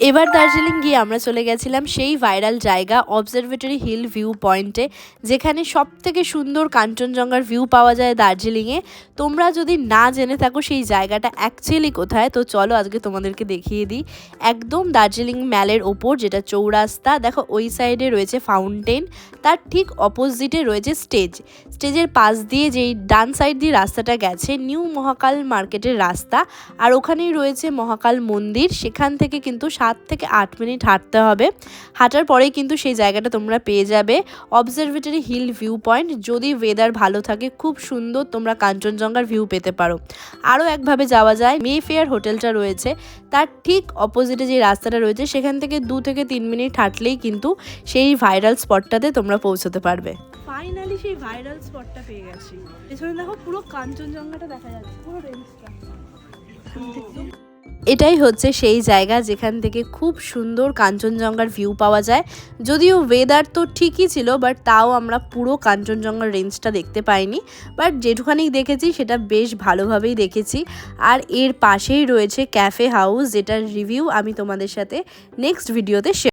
এবার দার্জিলিং গিয়ে আমরা চলে গেছিলাম সেই ভাইরাল জায়গা অবজারভেটরি হিল ভিউ পয়েন্টে, যেখানে সব থেকে সুন্দর কাঞ্চনজঙ্ঘার ভিউ পাওয়া যায় দার্জিলিংয়ে। তোমরা যদি না জেনে থাকো সেই জায়গাটা অ্যাকচুয়ালি কোথায়, তো চলো আজকে তোমাদেরকে দেখিয়ে দিই। একদম দার্জিলিং ম্যালের ওপর যেটা চৌরাস্তা, দেখো ওই সাইডে রয়েছে ফাউন্টেন, তার ঠিক অপোজিটে রয়েছে স্টেজের পাশ দিয়ে যেই ডান সাইড দিয়ে রাস্তাটা গেছে নিউ মহাকাল মার্কেটের রাস্তা, আর ওখানেই রয়েছে মহাকাল মন্দির। সেখান থেকে কিন্তু 7 থেকে 8 মিনিট হাঁটতে হবে। হাঁটার পরেই কিন্তু সেই জায়গাটা তোমরা পেয়ে যাবে অবজারভেটরি হিল ভিউ পয়েন্ট। যদি ওয়েদার ভালো থাকে খুব সুন্দর তোমরা কাঞ্চনজঙ্ঘার ভিউ পেতে পারো। আরও একভাবে যাওয়া যায়, মেফেয়ার হোটেলটা রয়েছে তার ঠিক অপোজিটে যে রাস্তাটা রয়েছে সেখান থেকে 2 থেকে 3 মিনিট হাঁটলেই কিন্তু সেই ভাইরাল স্পটটাতে তোমরা পৌঁছতে পারবে। ফাইনালি সেই ভাইরাল স্পটটা পেয়ে গেছি। পেছনে দেখো পুরো কাঞ্চনজঙ্ঘাটা দেখা যাচ্ছে, পুরো রেঞ্জটা। এটাই হচ্ছে সেই জায়গা যেখান থেকে খুব সুন্দর কাঞ্চনজঙ্ঘার ভিউ পাওয়া যায়। যদিও ওয়েদার তো ঠিকই ছিল, বাট তাও আমরা পুরো কাঞ্চনজঙ্ঘার রেঞ্জটা দেখতে পাইনি, বাট যেটুখানি দেখেছি সেটা বেশ ভালোভাবেই দেখেছি। আর এর পাশেই রয়েছে ক্যাফে হাউস, যেটার রিভিউ আমি তোমাদের সাথে নেক্সট ভিডিওতে শেয়ার